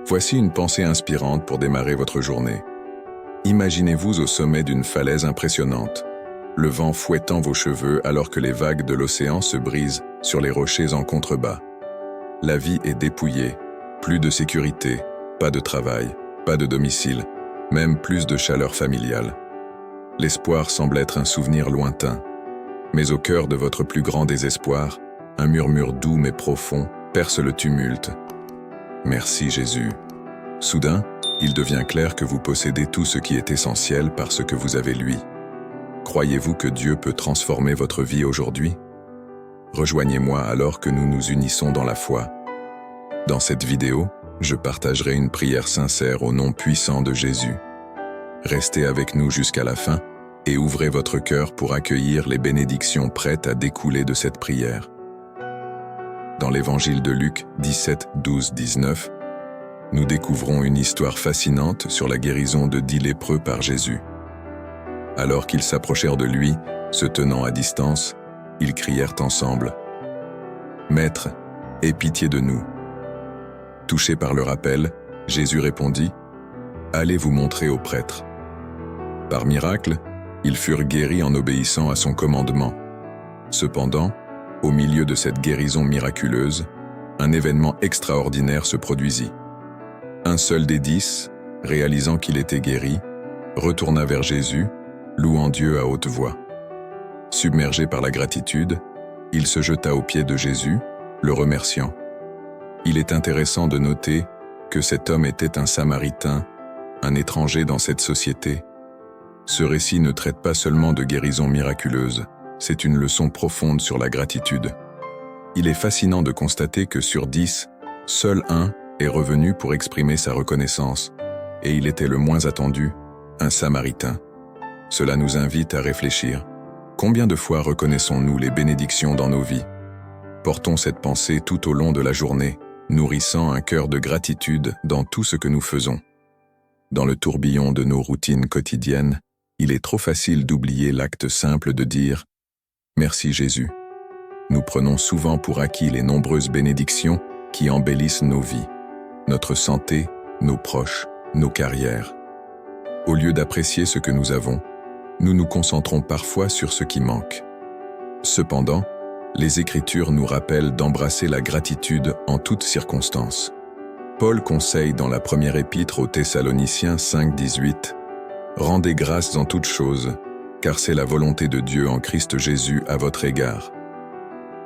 Voici une pensée inspirante pour démarrer votre journée. Imaginez-vous au sommet d'une falaise impressionnante, le vent fouettant vos cheveux alors que les vagues de l'océan se brisent sur les rochers en contrebas. La vie est dépouillée, plus de sécurité, pas de travail, pas de domicile, même plus de chaleur familiale. L'espoir semble être un souvenir lointain, mais au cœur de votre plus grand désespoir, un murmure doux mais profond perce le tumulte. Merci Jésus. Soudain, il devient clair que vous possédez tout ce qui est essentiel parce que vous avez lui. Croyez-vous que Dieu peut transformer votre vie aujourd'hui? Rejoignez-moi alors que nous nous unissons dans la foi. Dans cette vidéo, je partagerai une prière sincère au nom puissant de Jésus. Restez avec nous jusqu'à la fin et ouvrez votre cœur pour accueillir les bénédictions prêtes à découler de cette prière. Dans l'évangile de Luc 17, 12, 19, nous découvrons une histoire fascinante sur la guérison de 10 lépreux par Jésus. Alors qu'ils s'approchèrent de lui, se tenant à distance, ils crièrent ensemble « Maître, aie pitié de nous !» Touché par le rappel, Jésus répondit « Allez vous montrer au prêtre. » Par miracle, ils furent guéris en obéissant à son commandement. Cependant, au milieu de cette guérison miraculeuse, un événement extraordinaire se produisit. Un seul des 10, réalisant qu'il était guéri, retourna vers Jésus, louant Dieu à haute voix. Submergé par la gratitude, il se jeta aux pieds de Jésus, le remerciant. Il est intéressant de noter que cet homme était un Samaritain, un étranger dans cette société. Ce récit ne traite pas seulement de guérison miraculeuse, c'est une leçon profonde sur la gratitude. Il est fascinant de constater que sur 10, seul un est revenu pour exprimer sa reconnaissance, et il était le moins attendu, un Samaritain. Cela nous invite à réfléchir. Combien de fois reconnaissons-nous les bénédictions dans nos vies? Portons cette pensée tout au long de la journée, nourrissant un cœur de gratitude dans tout ce que nous faisons. Dans le tourbillon de nos routines quotidiennes, il est trop facile d'oublier l'acte simple de dire « Merci Jésus ». Nous prenons souvent pour acquis les nombreuses bénédictions qui embellissent nos vies, notre santé, nos proches, nos carrières. Au lieu d'apprécier ce que nous avons, nous nous concentrons parfois sur ce qui manque. Cependant, les Écritures nous rappellent d'embrasser la gratitude en toutes circonstances. Paul conseille dans la première épître aux Thessaloniciens 5,18 « Rendez grâce en toutes choses, car c'est la volonté de Dieu en Christ Jésus à votre égard. »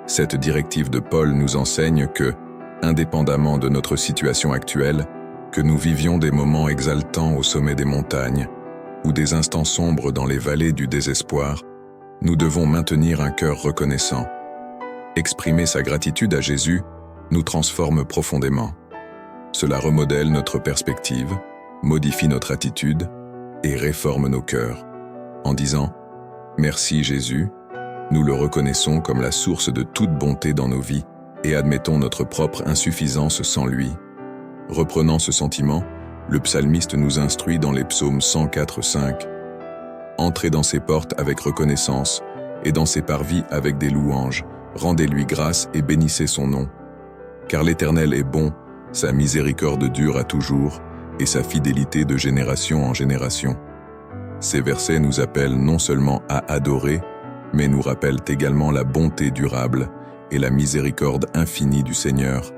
Cette directive de Paul nous enseigne que, indépendamment de notre situation actuelle, que nous vivions des moments exaltants au sommet des montagnes, ou des instants sombres dans les vallées du désespoir, nous devons maintenir un cœur reconnaissant. Exprimer sa gratitude à Jésus nous transforme profondément. Cela remodèle notre perspective, modifie notre attitude et réforme nos cœurs. En disant « Merci Jésus », nous le reconnaissons comme la source de toute bonté dans nos vies et admettons notre propre insuffisance sans lui. Reprenant ce sentiment, le psalmiste nous instruit dans les psaumes 104-5. « Entrez dans ses portes avec reconnaissance et dans ses parvis avec des louanges, rendez-lui grâce et bénissez son nom. Car l'Éternel est bon, sa miséricorde dure à toujours, et sa fidélité de génération en génération. » Ces versets nous appellent non seulement à adorer, mais nous rappellent également la bonté durable et la miséricorde infinie du Seigneur,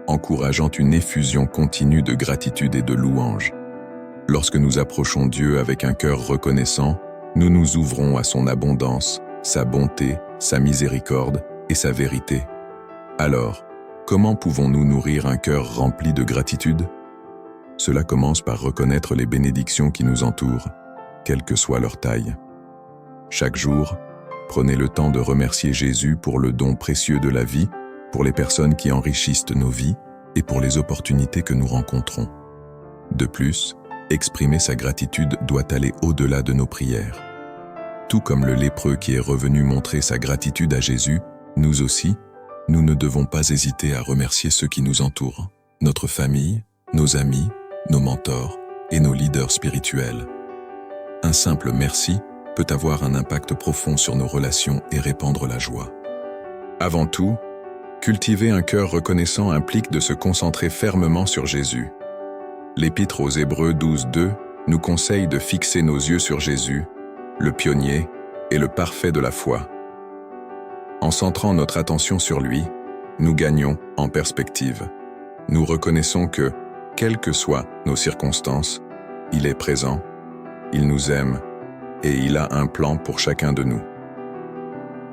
encourageant une effusion continue de gratitude et de louange. Lorsque nous approchons Dieu avec un cœur reconnaissant, nous nous ouvrons à son abondance, sa bonté, sa miséricorde et sa vérité. Alors, comment pouvons-nous nourrir un cœur rempli de gratitude? Cela commence par reconnaître les bénédictions qui nous entourent, quelle que soit leur taille. Chaque jour, prenez le temps de remercier Jésus pour le don précieux de la vie, pour les personnes qui enrichissent nos vies et pour les opportunités que nous rencontrons. De plus, exprimer sa gratitude doit aller au-delà de nos prières. Tout comme le lépreux qui est revenu montrer sa gratitude à Jésus, nous aussi, nous ne devons pas hésiter à remercier ceux qui nous entourent, notre famille, nos amis, nos mentors et nos leaders spirituels. Un simple merci peut avoir un impact profond sur nos relations et répandre la joie. Avant tout, cultiver un cœur reconnaissant implique de se concentrer fermement sur Jésus. L'Épître aux Hébreux 12:2 nous conseille de fixer nos yeux sur Jésus, le pionnier et le parfait de la foi. En centrant notre attention sur lui, nous gagnons en perspective. Nous reconnaissons que, quelles que soient nos circonstances, il est présent, il nous aime et il a un plan pour chacun de nous.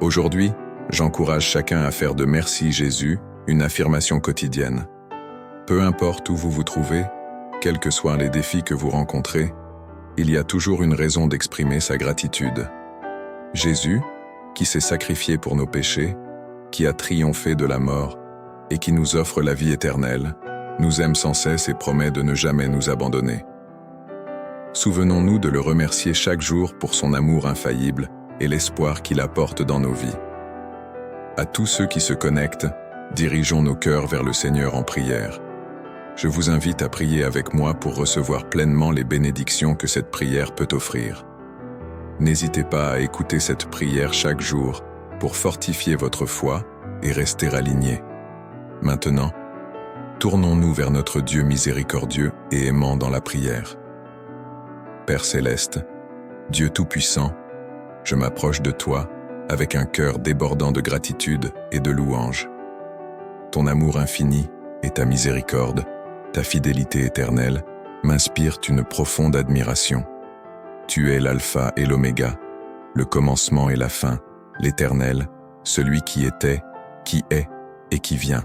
Aujourd'hui, j'encourage chacun à faire de Merci Jésus une affirmation quotidienne. Peu importe où vous vous trouvez, quels que soient les défis que vous rencontrez, il y a toujours une raison d'exprimer sa gratitude. Jésus, qui s'est sacrifié pour nos péchés, qui a triomphé de la mort et qui nous offre la vie éternelle, nous aime sans cesse et promet de ne jamais nous abandonner. Souvenons-nous de le remercier chaque jour pour son amour infaillible et l'espoir qu'il apporte dans nos vies. À tous ceux qui se connectent, dirigeons nos cœurs vers le Seigneur en prière. Je vous invite à prier avec moi pour recevoir pleinement les bénédictions que cette prière peut offrir. N'hésitez pas à écouter cette prière chaque jour pour fortifier votre foi et rester aligné. Maintenant, tournons-nous vers notre Dieu miséricordieux et aimant dans la prière. Père céleste, Dieu tout-puissant, je m'approche de toi avec un cœur débordant de gratitude et de louange. Ton amour infini et ta miséricorde, ta fidélité éternelle, m'inspirent une profonde admiration. Tu es l'alpha et l'oméga, le commencement et la fin, l'éternel, celui qui était, qui est et qui vient.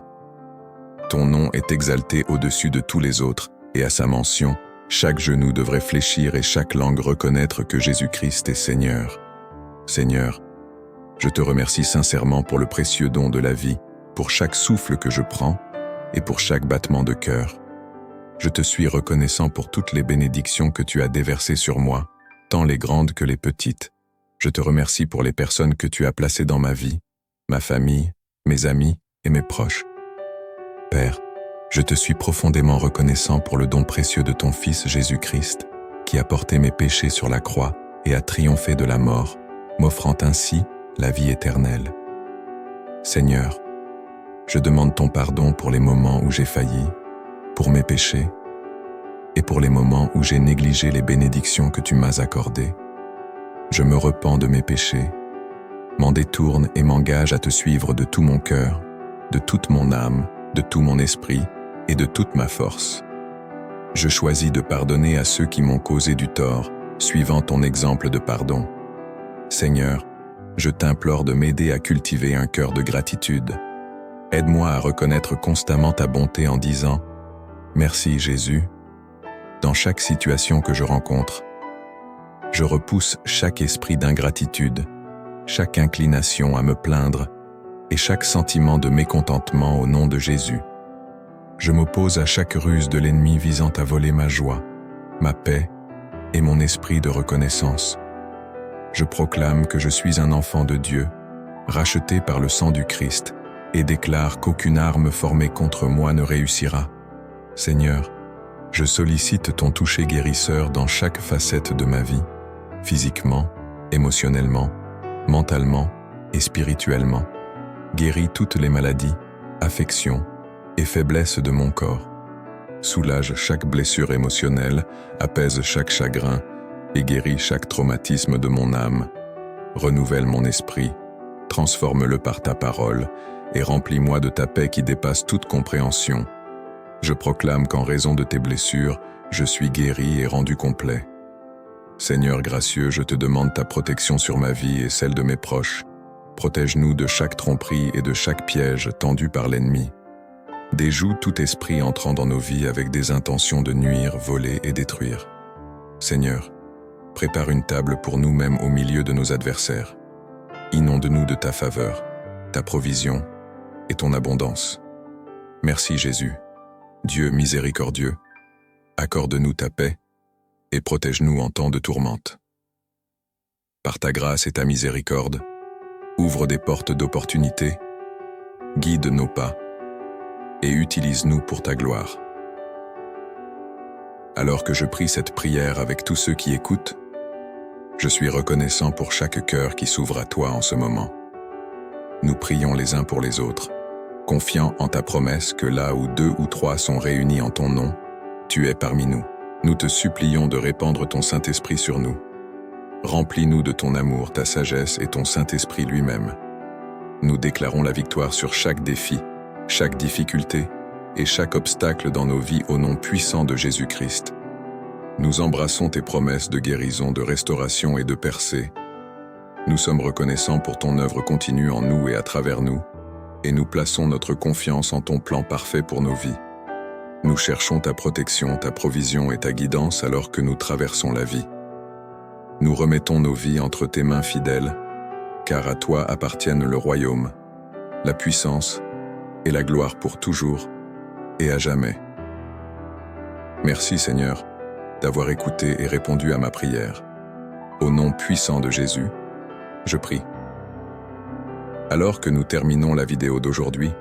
Ton nom est exalté au-dessus de tous les autres, et à sa mention, chaque genou devrait fléchir et chaque langue reconnaître que Jésus-Christ est Seigneur. Seigneur, je te remercie sincèrement pour le précieux don de la vie, pour chaque souffle que je prends et pour chaque battement de cœur. Je te suis reconnaissant pour toutes les bénédictions que tu as déversées sur moi, tant les grandes que les petites. Je te remercie pour les personnes que tu as placées dans ma vie, ma famille, mes amis et mes proches. Père, je te suis profondément reconnaissant pour le don précieux de ton Fils Jésus-Christ, qui a porté mes péchés sur la croix et a triomphé de la mort, m'offrant ainsi la vie éternelle. Seigneur, je demande ton pardon pour les moments où j'ai failli, pour mes péchés, et pour les moments où j'ai négligé les bénédictions que tu m'as accordées. Je me repens de mes péchés, m'en détourne et m'engage à te suivre de tout mon cœur, de toute mon âme, de tout mon esprit et de toute ma force. Je choisis de pardonner à ceux qui m'ont causé du tort, suivant ton exemple de pardon. Seigneur, je t'implore de m'aider à cultiver un cœur de gratitude. Aide-moi à reconnaître constamment ta bonté en disant « Merci Jésus » dans chaque situation que je rencontre. Je repousse chaque esprit d'ingratitude, chaque inclination à me plaindre et chaque sentiment de mécontentement au nom de Jésus. Je m'oppose à chaque ruse de l'ennemi visant à voler ma joie, ma paix et mon esprit de reconnaissance. Je proclame que je suis un enfant de Dieu, racheté par le sang du Christ, et déclare qu'aucune arme formée contre moi ne réussira. Seigneur, je sollicite ton toucher guérisseur dans chaque facette de ma vie, physiquement, émotionnellement, mentalement et spirituellement. Guéris toutes les maladies, affections et faiblesses de mon corps. Soulage chaque blessure émotionnelle, apaise chaque chagrin et guéris chaque traumatisme de mon âme. Renouvelle mon esprit, transforme-le par ta parole et remplis-moi de ta paix qui dépasse toute compréhension. Je proclame qu'en raison de tes blessures, je suis guéri et rendu complet. Seigneur gracieux, je te demande ta protection sur ma vie et celle de mes proches. Protège-nous de chaque tromperie et de chaque piège tendu par l'ennemi. Déjoue tout esprit entrant dans nos vies avec des intentions de nuire, voler et détruire. Seigneur, prépare une table pour nous-mêmes au milieu de nos adversaires. Inonde-nous de ta faveur, ta provision et ton abondance. Merci Jésus, Dieu miséricordieux. Accorde-nous ta paix et protège-nous en temps de tourmente. Par ta grâce et ta miséricorde, ouvre des portes d'opportunité, guide nos pas et utilise-nous pour ta gloire. Alors que je prie cette prière avec tous ceux qui écoutent, je suis reconnaissant pour chaque cœur qui s'ouvre à toi en ce moment. Nous prions les uns pour les autres, confiants en ta promesse que là où 2 ou 3 sont réunis en ton nom, Tu es parmi nous. Nous te supplions de répandre ton Saint-Esprit sur nous. Remplis-nous de ton amour, ta sagesse et ton Saint-Esprit lui-même. Nous déclarons la victoire sur chaque défi, chaque difficulté et chaque obstacle dans nos vies au nom puissant de Jésus-Christ. Nous embrassons tes promesses de guérison, de restauration et de percée. Nous sommes reconnaissants pour ton œuvre continue en nous et à travers nous, et nous plaçons notre confiance en ton plan parfait pour nos vies. Nous cherchons ta protection, ta provision et ta guidance alors que nous traversons la vie. Nous remettons nos vies entre tes mains fidèles, car à toi appartiennent le royaume, la puissance et la gloire pour toujours et à jamais. Merci Seigneur d'avoir écouté et répondu à ma prière. Au nom puissant de Jésus, je prie. Alors que nous terminons la vidéo d'aujourd'hui,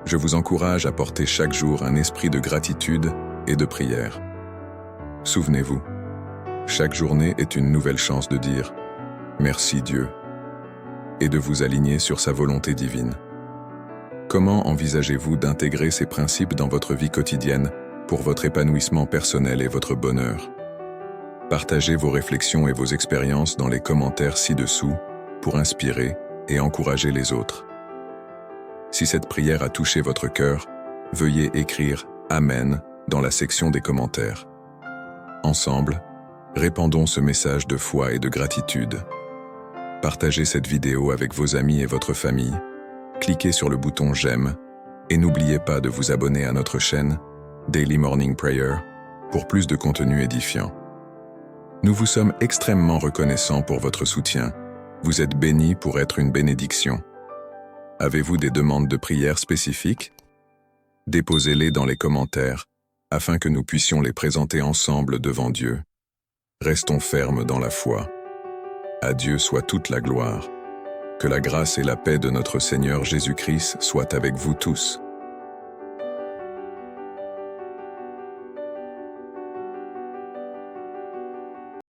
je vous encourage à porter chaque jour un esprit de gratitude et de prière. Souvenez-vous, chaque journée est une nouvelle chance de dire « Merci Dieu » et de vous aligner sur sa volonté divine. Comment envisagez-vous d'intégrer ces principes dans votre vie quotidienne pour votre épanouissement personnel et votre bonheur? Partagez vos réflexions et vos expériences dans les commentaires ci-dessous pour inspirer et encourager les autres. Si cette prière a touché votre cœur, veuillez écrire « Amen » dans la section des commentaires. Ensemble, répandons ce message de foi et de gratitude. Partagez cette vidéo avec vos amis et votre famille, cliquez sur le bouton « J'aime » et n'oubliez pas de vous abonner à notre chaîne Daily Morning Prayer pour plus de contenu édifiant. Nous vous sommes extrêmement reconnaissants pour votre soutien. Vous êtes bénis pour être une bénédiction. Avez-vous des demandes de prière spécifiques? Déposez-les dans les commentaires afin que nous puissions les présenter ensemble devant Dieu. Restons fermes dans la foi. À Dieu soit toute la gloire. Que la grâce et la paix de notre Seigneur Jésus-Christ soient avec vous tous.